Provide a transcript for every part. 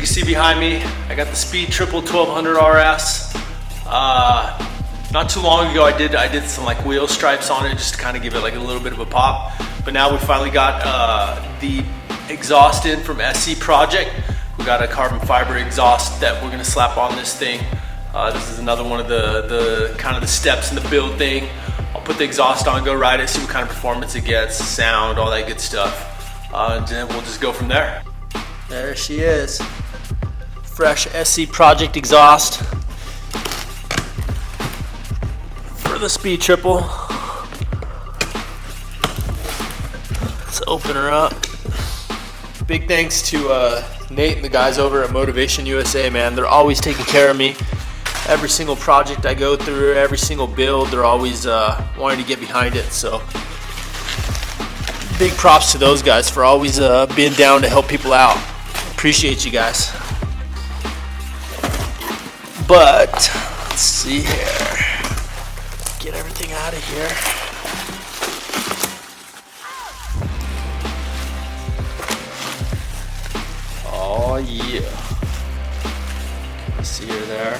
see behind me, I got the Speed Triple 1200 RS. Not too long ago I did some like wheel stripes on it just to kind of give it like a little bit of a pop. But now we finally got the exhaust in from SC Project. We got a carbon fiber exhaust that we're gonna slap on this thing. This is another one of the kind of the steps in the build thing. I'll put the exhaust on, go ride it, see what kind of performance it gets, sound, all that good stuff. And then we'll just go from there. There she is. Fresh SC Project exhaust for the Speed Triple. Let's open her up. Big thanks to Nate and the guys over at Motivation USA, man. They're always taking care of me. Every single project I go through, every single build, they're always wanting to get behind it. So big props to those guys for always being down to help people out. Appreciate you guys. But let's see here. Get everything out of here. Oh yeah. Can you see her there?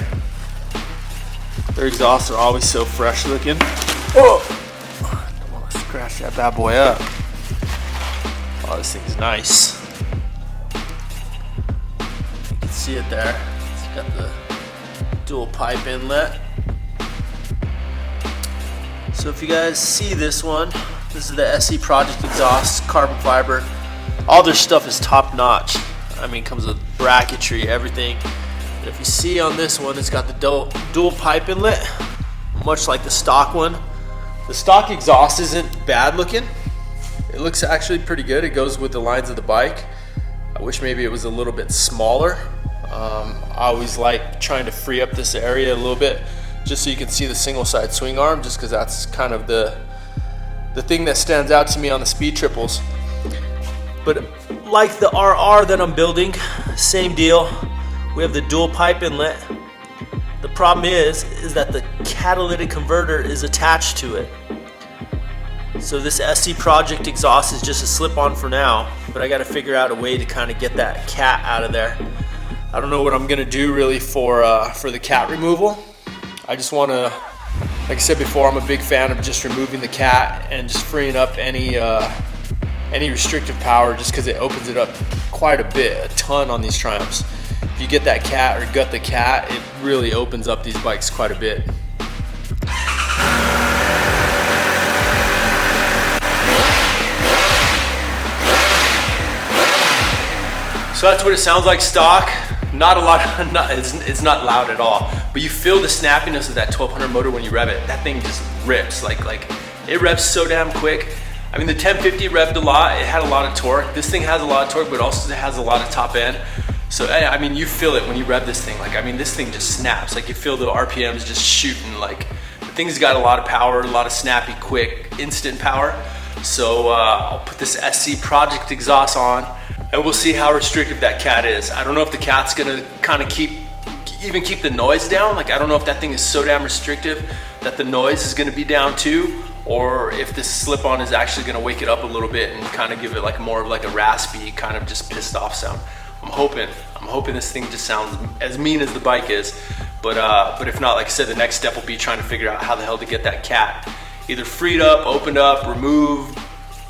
Their exhausts are always so fresh looking. Oh! Don't want to scratch that bad boy up. Oh, this thing's nice. You can see it there. It's got the dual pipe inlet. So if you guys see this one, this is the SC Project exhaust, carbon fiber. All their stuff is top notch. I mean, comes with bracketry, everything. And if you see on this one, it's got the dual pipe inlet, much like the stock one. The stock exhaust isn't bad looking. It looks actually pretty good. It goes with the lines of the bike. I wish maybe it was a little bit smaller. I always like trying to free up this area a little bit just so you can see the single side swing arm, just because that's kind of the thing that stands out to me on the Speed Triples. But like the RR that I'm building, same deal. We have the dual pipe inlet. The problem is that the catalytic converter is attached to it. So this SC Project exhaust is just a slip-on for now, but I got to figure out a way to kind of get that cat out of there. I don't know what I'm gonna do really for the cat removal. I just want to, like I said before, I'm a big fan of just removing the cat and just freeing up any restrictive power, just because it opens it up quite a bit, a ton on these Triumphs. If you get that cat or gut the cat, it really opens up these bikes quite a bit. So that's what it sounds like stock. Not a lot, it's not loud at all, but you feel the snappiness of that 1200 motor when you rev it. That thing just rips, like it revs so damn quick. I mean, the 1050 revved a lot, it had a lot of torque. This thing has a lot of torque, but also it has a lot of top end. So, I mean, you feel it when you rev this thing. Like, I mean, this thing just snaps. Like, you feel the RPMs just shooting. Like, the thing's got a lot of power, a lot of snappy, quick, instant power. So, I'll put this SC Project exhaust on, and we'll see how restrictive that cat is. I don't know if the cat's gonna kind of keep the noise down. Like, I don't know if that thing is so damn restrictive that the noise is gonna be down too, or if this slip-on is actually gonna wake it up a little bit and kind of give it like more of like a raspy, kind of just pissed off sound. I'm hoping this thing just sounds as mean as the bike is, but if not, like I said, the next step will be trying to figure out how the hell to get that cat either freed up, opened up, removed,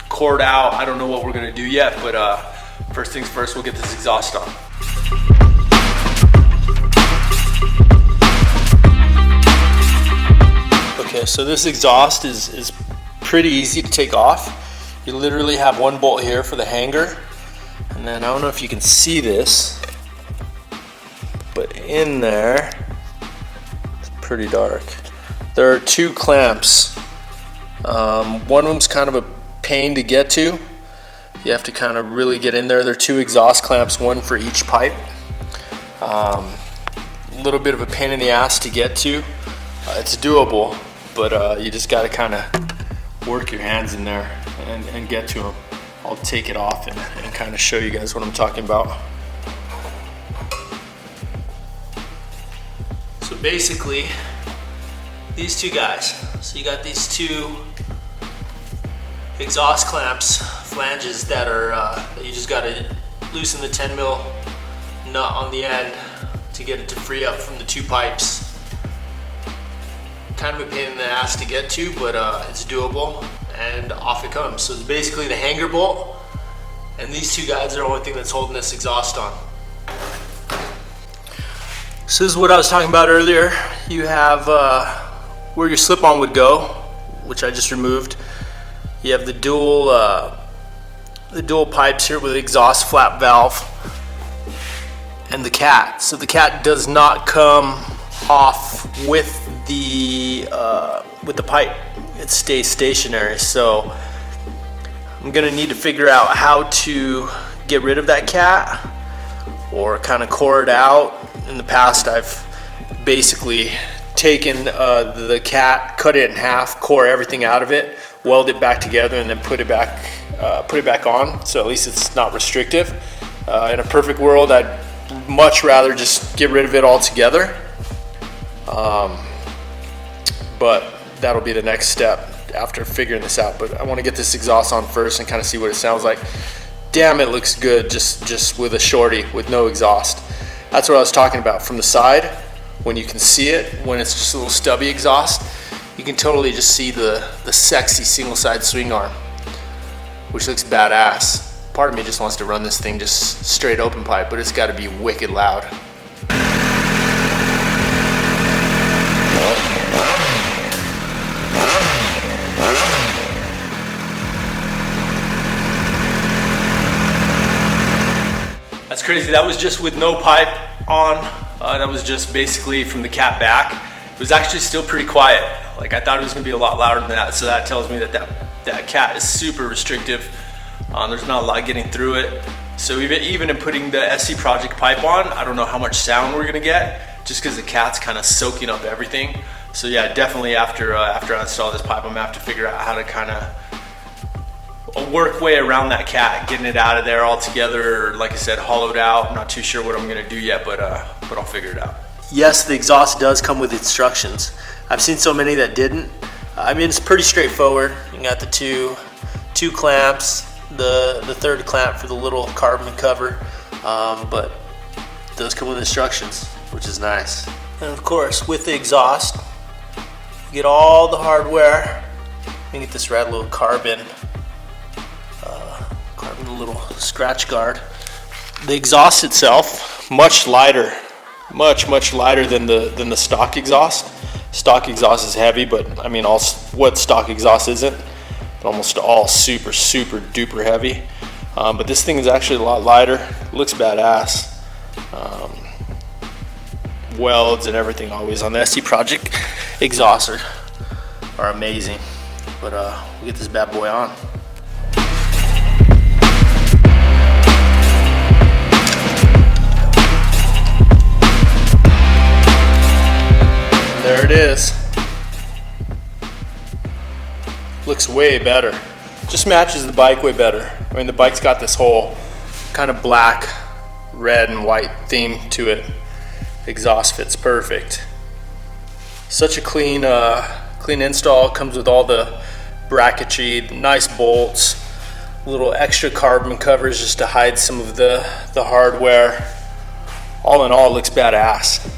cored out. I don't know what we're gonna do yet, but first things first, we'll get this exhaust on. Okay, so this exhaust is pretty easy to take off. You literally have one bolt here for the hanger, and then I don't know if you can see this, but in there, it's pretty dark. There are two clamps. One of them's kind of a pain to get to. You have to kind of really get in there. There are two exhaust clamps, one for each pipe. A little bit of a pain in the ass to get to. It's doable, but you just got to kind of work your hands in there and get to them. I'll take it off and kind of show you guys what I'm talking about. So basically, these two guys. So you got these two exhaust clamps, flanges that are that you just got to loosen the 10 mil nut on the end to get it to free up from the two pipes. Kind of a pain in the ass to get to, but it's doable, and off it comes. So it's basically the hanger bolt, and these two guys are the only thing that's holding this exhaust on. So this is what I was talking about earlier. You have where your slip-on would go, which I just removed. You have the dual pipes here with the exhaust flap valve and the cat. So the cat does not come off with the pipe. It stays stationary. So I'm gonna need to figure out how to get rid of that cat or kind of core it out. In the past, I've basically taken the cat, cut it in half, core everything out of it, weld it back together, and then put it back on. So at least it's not restrictive. In a perfect world, I'd much rather just get rid of it altogether. But that'll be the next step after figuring this out. But I want to get this exhaust on first and kind of see what it sounds like. Damn, it looks good just with a shorty with no exhaust. That's what I was talking about. From the side, when you can see it, when it's just a little stubby exhaust, you can totally just see the sexy single side swing arm, which looks badass. Part of me just wants to run this thing just straight open pipe, but it's got to be wicked loud. That's crazy. That was just with no pipe on. That was just basically from the cat back. It was actually still pretty quiet. Like, I thought it was gonna be a lot louder than that. So that tells me that cat is super restrictive. There's not a lot getting through it. So even in putting the SC Project pipe on, I don't know how much sound we're gonna get, just because the cat's kind of soaking up everything. So yeah, definitely after I install this pipe, I'm gonna have to figure out how to kind of work way around that cat, getting it out of there altogether, or like I said, hollowed out. I'm not too sure what I'm gonna do yet, but I'll figure it out. Yes, the exhaust does come with instructions. I've seen so many that didn't. I mean, it's pretty straightforward. You got the two clamps, the third clamp for the little carbon cover, but it does come with instructions, which is nice. And of course, with the exhaust, you get all the hardware. You get this rad little carbon little scratch guard. The exhaust itself, much lighter, much lighter than the stock exhaust. Stock exhaust is heavy, but I mean, what stock exhaust isn't? Almost all super duper heavy. But this thing is actually a lot lighter. It looks badass. Welds and everything always on the SC Project exhausts are amazing. But we'll get this bad boy on. There it is. Looks way better. Just matches the bike way better. I mean, the bike's got this whole kind of black, red, and white theme to it. Exhaust fits perfect. Such a clean install. Comes with all the bracketry, nice bolts, little extra carbon covers just to hide some of the hardware. All in all, it looks badass.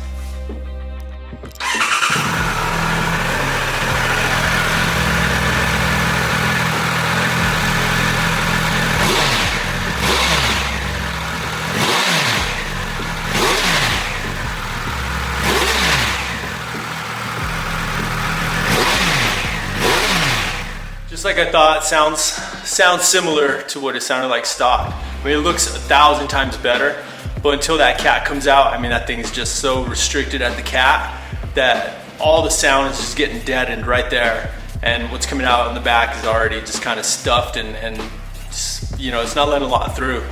Just like I thought, sounds similar to what it sounded like stock. I mean, it looks 1,000 times better, but until that cat comes out, I mean, that thing is just so restricted at the cat that all the sound is just getting deadened right there, and what's coming out in the back is already just kind of stuffed and just, you know, it's not letting a lot through.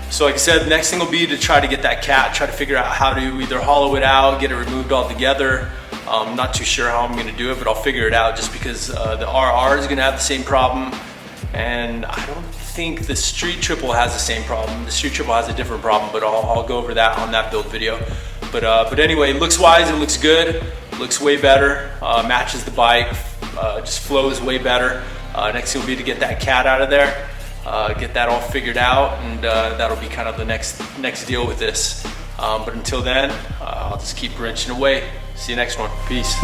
So like I said, the next thing will be to try to get that cat, try to figure out how to either hollow it out, get it removed altogether. I'm not too sure how I'm gonna do it, but I'll figure it out just because the RR is gonna have the same problem, and I don't think the Street Triple has the same problem. The Street Triple has a different problem, but I'll go over that on that build video. But anyway, looks wise, it looks good, looks way better, matches the bike, just flows way better. Next thing will be to get that cat out of there, get that all figured out, and that'll be kind of the next deal with this. But until then, I'll just keep wrenching away. See you next one. Peace.